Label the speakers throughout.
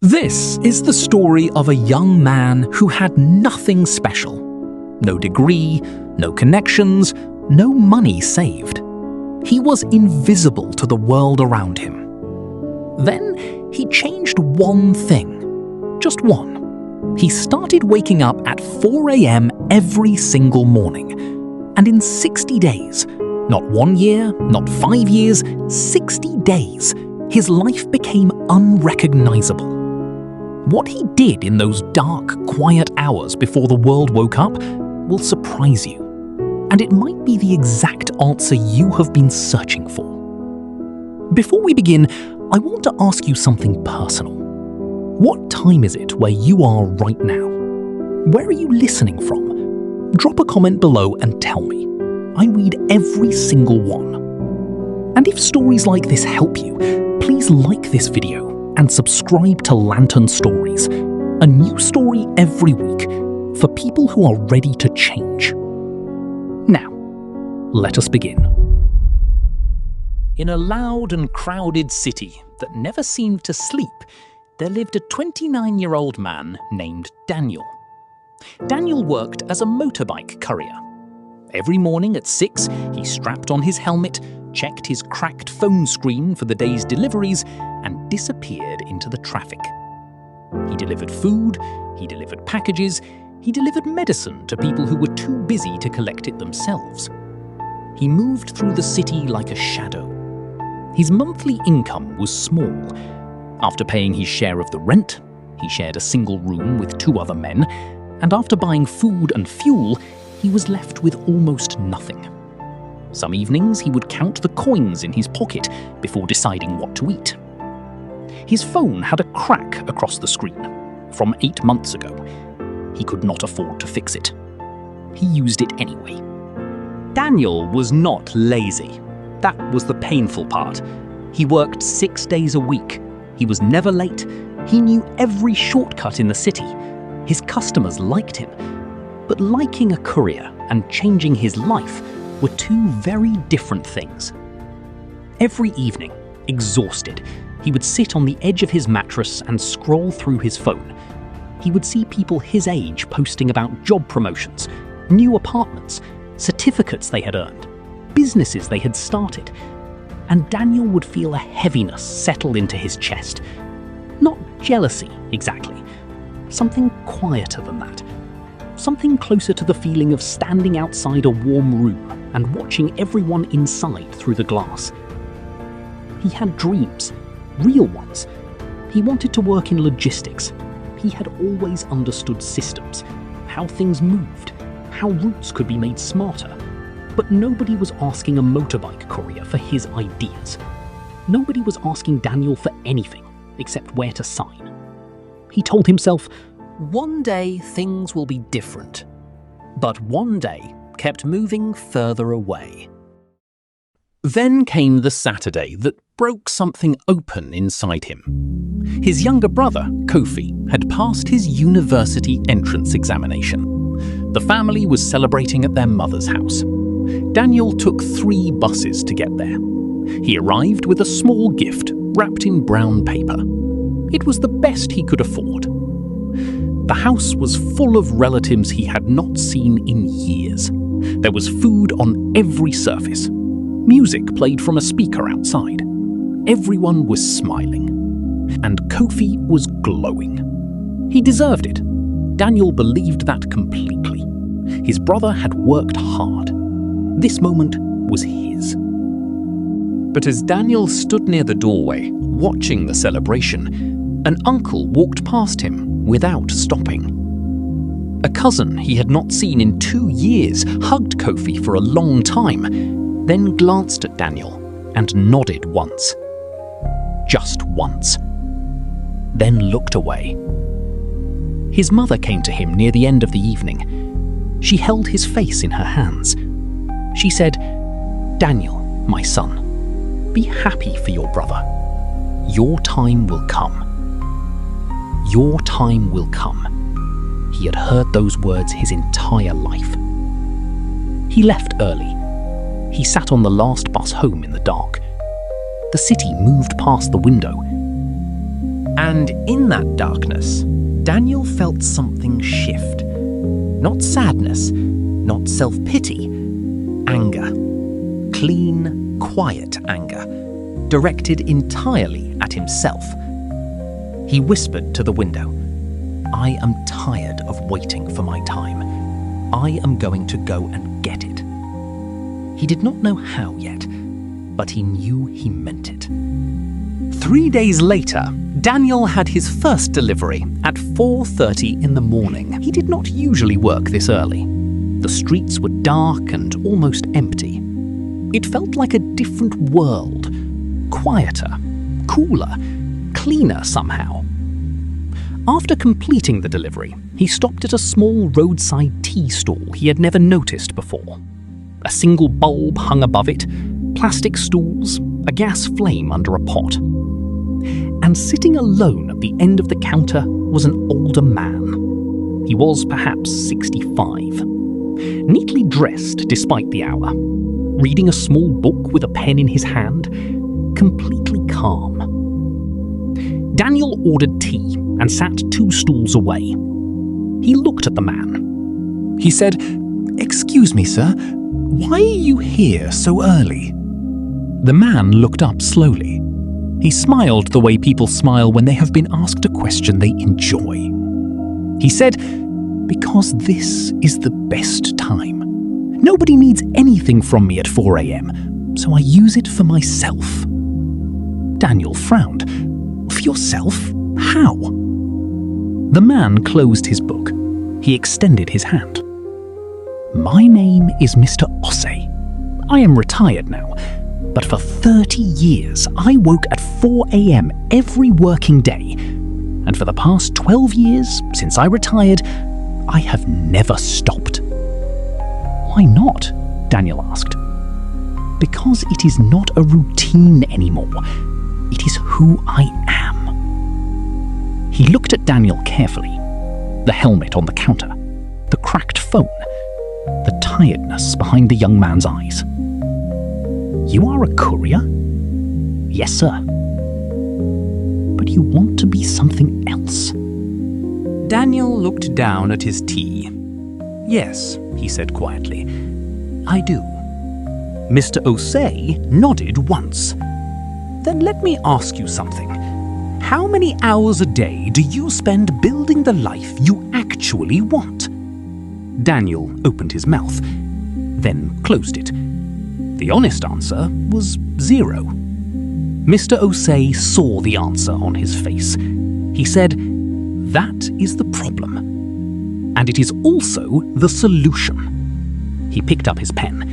Speaker 1: This is the story of a young man who had nothing special. No degree, no connections, no money saved. He was invisible to the world around him. Then he changed one thing. Just one. He started waking up at 4 a.m. every single morning. And in 60 days, not 1 year, not 5 years, 60 days, his life became unrecognizable. What he did in those dark, quiet hours before the world woke up will surprise you. And it might be the exact answer you have been searching for. Before we begin, I want to ask you something personal. What time is it where you are right now? Where are you listening from? Drop a comment below and tell me. I read every single one. And if stories like this help you, please like this video and subscribe to Lantern Stories, a new story every week for people who are ready to change. Now, let us begin. In a loud and crowded city that never seemed to sleep, there lived a 29-year-old man named Daniel. Daniel worked as a motorbike courier. Every morning at 6, he strapped on his helmet, checked his cracked phone screen for the day's deliveries, and disappeared into the traffic. He delivered food, he delivered packages, he delivered medicine to people who were too busy to collect it themselves. He moved through the city like a shadow. His monthly income was small. After paying his share of the rent, he shared a single room with 2 other men, and after buying food and fuel, he was left with almost nothing. Some evenings he would count the coins in his pocket before deciding what to eat. His phone had a crack across the screen from 8 months ago. He could not afford to fix it. He used it anyway. Daniel was not lazy. That was the painful part. He worked 6 days a week. He was never late. He knew every shortcut in the city. His customers liked him. But liking a courier and changing his life were 2 very different things. Every evening, exhausted, he would sit on the edge of his mattress and scroll through his phone. He would see people his age posting about job promotions, new apartments, certificates they had earned, businesses they had started. And Daniel would feel a heaviness settle into his chest. Not jealousy, exactly. Something quieter than that. Something closer to the feeling of standing outside a warm room and watching everyone inside through the glass. He had dreams, real ones. He wanted to work in logistics. He had always understood systems, how things moved, how routes could be made smarter. But nobody was asking a motorbike courier for his ideas. Nobody was asking Daniel for anything except where to sign. He told himself, one day things will be different. But one day kept moving further away. Then came the Saturday that broke something open inside him. His younger brother, Kofi, had passed his university entrance examination. The family was celebrating at their mother's house. Daniel took 3 buses to get there. He arrived with a small gift wrapped in brown paper. It was the best he could afford. The house was full of relatives he had not seen in years. There was food on every surface. Music played from a speaker outside. Everyone was smiling. And Kofi was glowing. He deserved it. Daniel believed that completely. His brother had worked hard. This moment was his. But as Daniel stood near the doorway, watching the celebration, an uncle walked past him without stopping. A cousin he had not seen in 2 years hugged Kofi for a long time, then glanced at Daniel and nodded once. Just once. Then looked away. His mother came to him near the end of the evening. She held his face in her hands. She said, Daniel, my son, be happy for your brother. Your time will come. Your time will come. He had heard those words his entire life. He left early. He sat on the last bus home in the dark. The city moved past the window. And in that darkness, Daniel felt something shift. Not sadness, not self-pity, anger. Clean, quiet anger, directed entirely at himself. He whispered to the window, "I am tired of waiting for my time. I am going to go and get it." He did not know how yet, but he knew he meant it. 3 days later, Daniel had his first delivery at 4:30 in the morning. He did not usually work this early. The streets were dark and almost empty. It felt like a different world. Quieter, cooler, cleaner somehow. After completing the delivery, he stopped at a small roadside tea stall he had never noticed before. A single bulb hung above it, plastic stools, a gas flame under a pot. And sitting alone at the end of the counter was an older man. He was perhaps 65. Neatly dressed despite the hour, reading a small book with a pen in his hand, completely calm. Daniel ordered tea and sat 2 stools away. He looked at the man. He said, "Excuse me, sir, why are you here so early?" The man looked up slowly. He smiled the way people smile when they have been asked a question they enjoy. He said, "Because this is the best time. Nobody needs anything from me at 4 a.m, so I use it for myself." Daniel frowned. "For yourself? How?" The man closed his book. He extended his hand. "My name is Mr. Osse. I am retired now, but for 30 years I woke at 4 a.m. every working day, and for the past 12 years since I retired, I have never stopped." "Why not?" Daniel asked. "Because it is not a routine anymore. It is who I am." He looked at Daniel carefully. The helmet on the counter, the cracked phone, the tiredness behind the young man's eyes. "You are a courier?" "Yes, sir." "But you want to be something else." Daniel looked down at his tea. "Yes," he said quietly, "I do." Mr. Osse nodded once. "Then let me ask you something. How many hours a day do you spend building the life you actually want?" Daniel opened his mouth, then closed it. The honest answer was 0. Mr. Osse saw the answer on his face. He said, "That is the problem. And it is also the solution." He picked up his pen.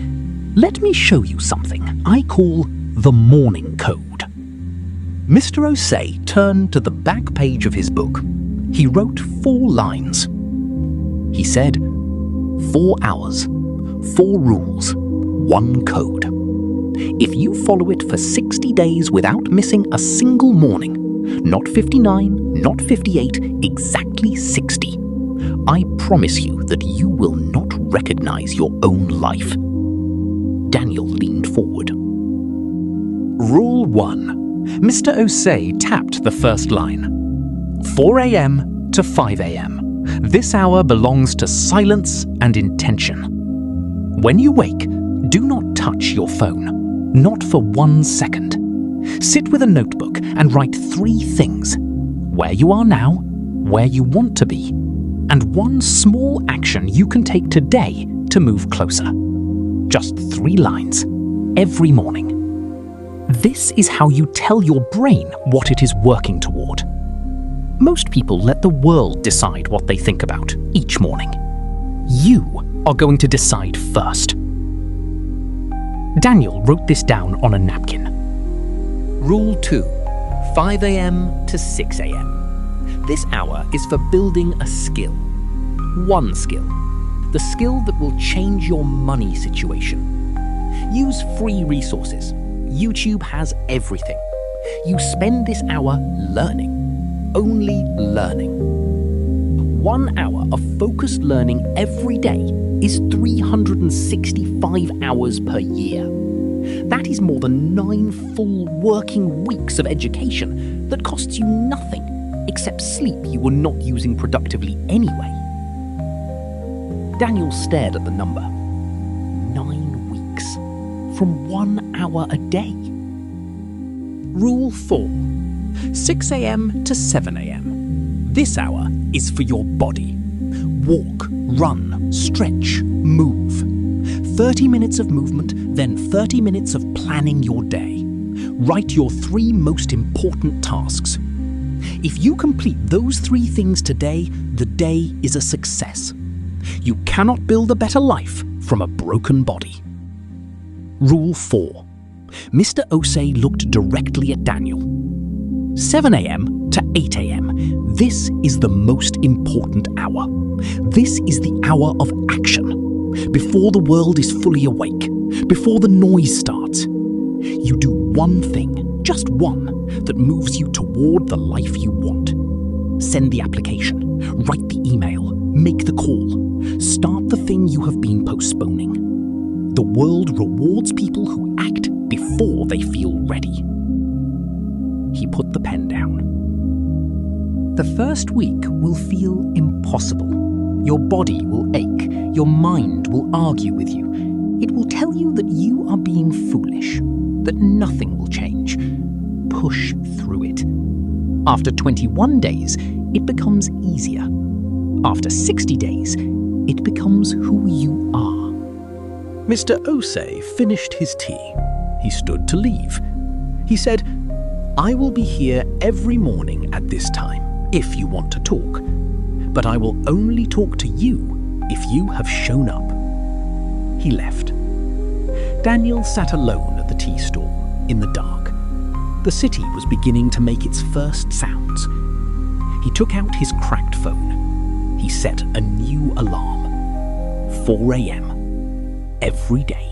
Speaker 1: "Let me show you something I call the morning code." Mr. Osse turned to the back page of his book. He wrote 4 lines. He said, 4 hours, 4 rules, 1 code. If you follow it for 60 days without missing a single morning, not 59, not 58, exactly 60, I promise you that you will not recognize your own life. Daniel leaned forward. Rule 1. Mr. Osse tapped the first line. 4 a.m. to 5 a.m. This hour belongs to silence and intention. When you wake, do not touch your phone. Not for 1 second. Sit with a notebook and write 3 things. Where you are now, where you want to be, and 1 small action you can take today to move closer. Just 3 lines, every morning. This is how you tell your brain what it is working toward. Most people let the world decide what they think about each morning. You are going to decide first. Daniel wrote this down on a napkin. Rule 2. 5 a.m. to 6 a.m. This hour is for building a skill. 1 skill. The skill that will change your money situation. Use free resources. YouTube has everything. You spend this hour learning. Only learning. 1 hour of focused learning every day is 365 hours per year. That is more than 9 full working weeks of education that costs you nothing except sleep you were not using productively anyway. Daniel stared at the number. 9 weeks. From 1 hour a day. Rule 4. 6 a.m. to 7 a.m. This hour is for your body. Walk, run, stretch, move. 30 minutes of movement, then 30 minutes of planning your day. Write your 3 most important tasks. If you complete those 3 things today, the day is a success. You cannot build a better life from a broken body. Rule 4. Mr. Osei looked directly at Daniel. 7 a.m. to 8 a.m. This is the most important hour. This is the hour of action. Before the world is fully awake, before the noise starts, you do one thing, just one, that moves you toward the life you want. Send the application, write the email, make the call, start the thing you have been postponing. The world rewards people who act before they feel ready. He put the pen down. The first week will feel impossible. Your body will ache. Your mind will argue with you. It will tell you that you are being foolish, that nothing will change. Push through it. After 21 days, it becomes easier. After 60 days, it becomes who you are. Mr. Osei finished his tea. He stood to leave. He said, "I will be here every morning at this time, if you want to talk. But I will only talk to you if you have shown up." He left. Daniel sat alone at the tea stall, in the dark. The city was beginning to make its first sounds. He took out his cracked phone. He set a new alarm. 4 a.m. every day.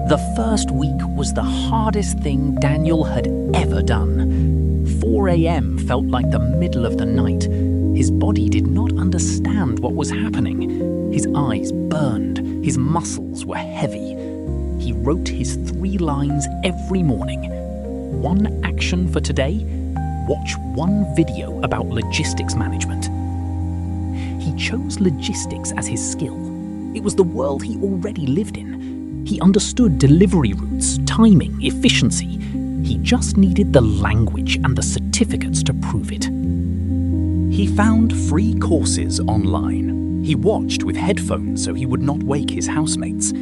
Speaker 1: The first week was the hardest thing Daniel had ever done. 4 a.m. felt like the middle of the night. His body did not understand what was happening. His eyes burned. His muscles were heavy. He wrote his 3 lines every morning. 1 action for today. Watch 1 video about logistics management. He chose logistics as his skill. It was the world he already lived in. He understood delivery routes, timing, efficiency. He just needed the language and the certificates to prove it. He found free courses online. He watched with headphones so he would not wake his housemates.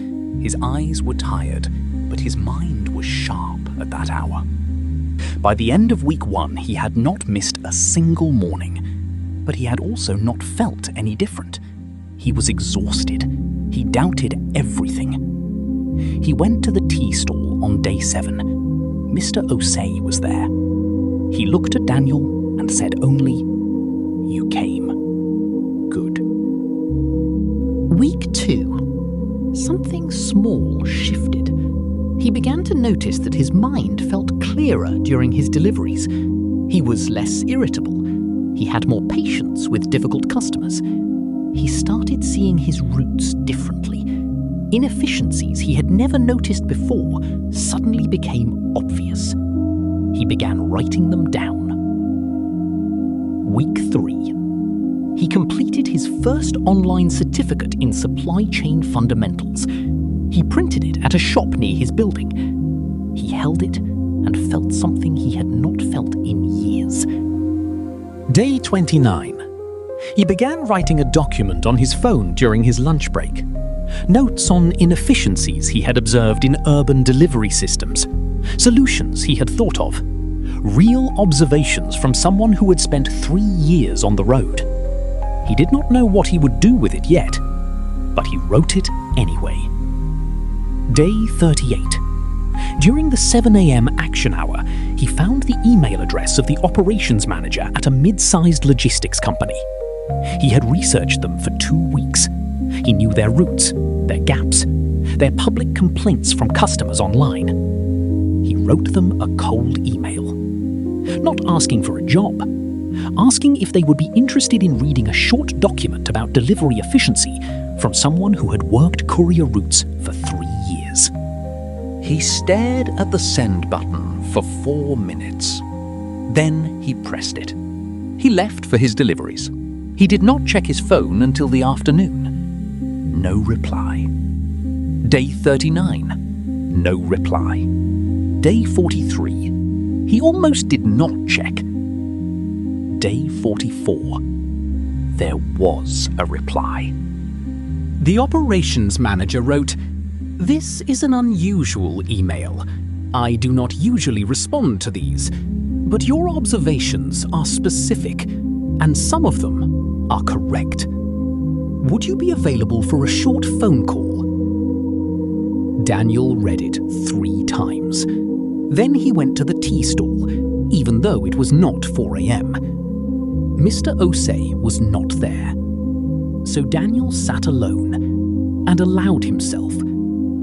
Speaker 1: His eyes were tired, but his mind was sharp at that hour. By the end of week 1, he had not missed a single morning, but he had also not felt any different. He was exhausted. He doubted everything. He went to the tea stall on day 7. Mr. Osei was there. He looked at Daniel and said only, "You came. Good." Week 2. Something small shifted. He began to notice that his mind felt clearer during his deliveries. He was less irritable. He had more patience with difficult customers. He started seeing his routes differently. Inefficiencies he had never noticed before suddenly became obvious. He began writing them down. Week 3. He completed his first online certificate in supply chain fundamentals. He printed it at a shop near his building. He held it and felt something he had not felt in years. Day 29. He began writing a document on his phone during his lunch break. Notes on inefficiencies he had observed in urban delivery systems. Solutions he had thought of. Real observations from someone who had spent 3 years on the road. He did not know what he would do with it yet, but he wrote it anyway. Day 38. During the 7 a.m. action hour, he found the email address of the operations manager at a mid-sized logistics company. He had researched them for 2 weeks. He knew their routes, their gaps, their public complaints from customers online. He wrote them a cold email. Not asking for a job, asking if they would be interested in reading a short document about delivery efficiency from someone who had worked courier routes for 3 years. He stared at the send button for 4 minutes. Then he pressed it. He left for his deliveries. He did not check his phone until the afternoon. No reply. Day 39. No reply. Day 43. He almost did not check. Day 44. There was a reply. The operations manager wrote, "This is an unusual email. I do not usually respond to these, but your observations are specific, and some of them are correct. Would you be available for a short phone call?" Daniel read it 3 times. Then he went to the tea stall, even though it was not 4 a.m. Mr. Osei was not there. So Daniel sat alone and allowed himself,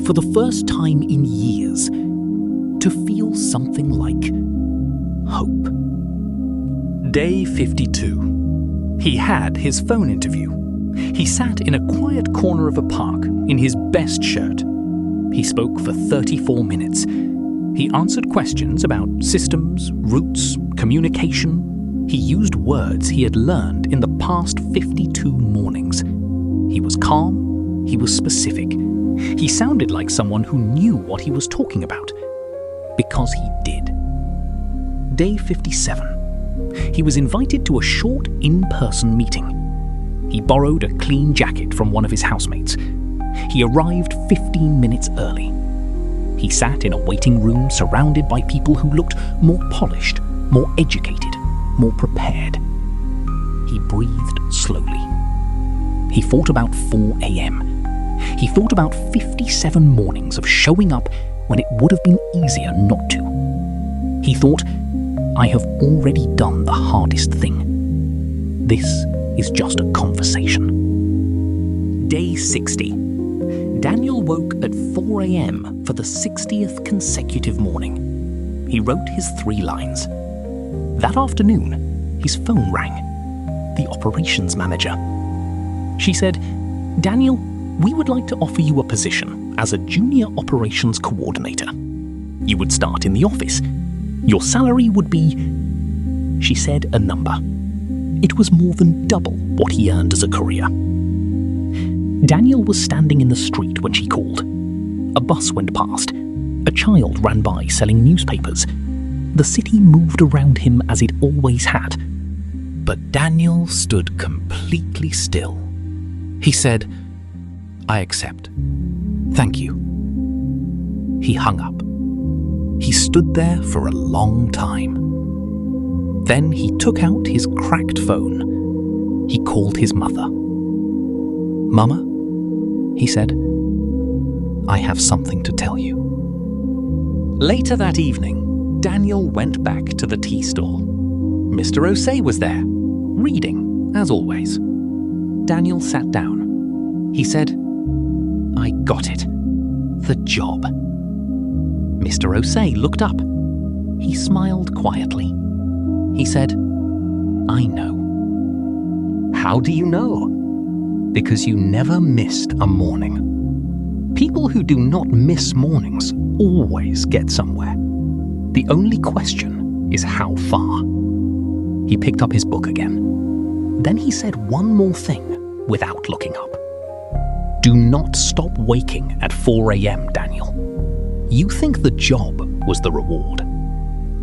Speaker 1: for the first time in years, to feel something like hope. Day 52. He had his phone interview. He sat in a quiet corner of a park in his best shirt. He spoke for 34 minutes. He answered questions about systems, routes, communication. He used words he had learned in the past 52 mornings. He was calm. He was specific. He sounded like someone who knew what he was talking about. Because he did. Day 57. He was invited to a short in-person meeting. He borrowed a clean jacket from one of his housemates. He arrived 15 minutes early. He sat in a waiting room surrounded by people who looked more polished, more educated, more prepared. He breathed slowly. He thought about 4 a.m. He thought about 57 mornings of showing up when it would have been easier not to. He thought, "I have already done the hardest thing. This is just a conversation." Day 60. Daniel woke at 4 a.m. for the 60th consecutive morning. He wrote his 3 lines. That afternoon, his phone rang. The operations manager. She said, "Daniel, we would like to offer you a position as a junior operations coordinator. You would start in the office. Your salary would be..." She said a number. It was more than double what he earned as a courier. Daniel was standing in the street when she called. A bus went past. A child ran by selling newspapers. The city moved around him as it always had. But Daniel stood completely still. He said, "I accept. Thank you." He hung up. He stood there for a long time. Then he took out his cracked phone. He called his mother. "Mama," he said, "I have something to tell you." Later that evening, Daniel went back to the tea stall. Mr. Osei was there, reading, as always. Daniel sat down. He said, "I got it. The job." Mr. Osei looked up. He smiled quietly. He said, "I know." "How do you know?" "Because you never missed a morning. People who do not miss mornings always get somewhere. The only question is how far." He picked up his book again. Then he said one more thing without looking up. "Do not stop waking at 4 a.m., Daniel. You think the job was the reward.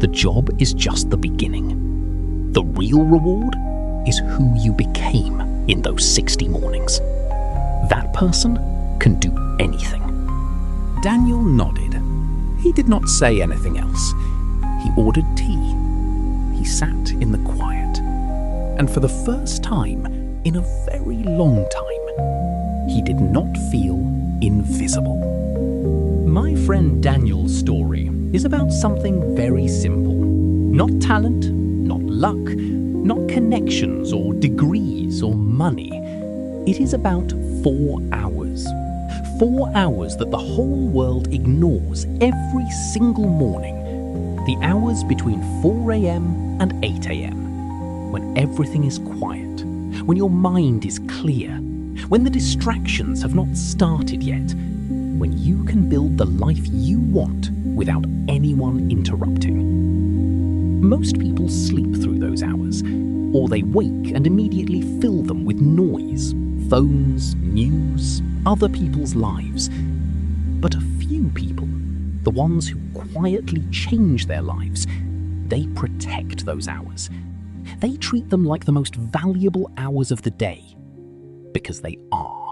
Speaker 1: The job is just the beginning. The real reward is who you became in those 60 mornings. That person can do anything." Daniel nodded. He did not say anything else. He ordered tea. He sat in the quiet. And for the first time in a very long time, he did not feel invisible. My friend Daniel's story is about something very simple. Not talent, not luck, not connections or degrees or money. It is about 4 hours. 4 hours that the whole world ignores every single morning. The hours between 4 a.m. and 8 a.m. When everything is quiet, when your mind is clear, when the distractions have not started yet, when you can build the life you want without anyone interrupting. Most people sleep through those hours, or they wake and immediately fill them with noise, phones, news, other people's lives. But a few people, the ones who quietly change their lives, they protect those hours. They treat them like the most valuable hours of the day, because they are.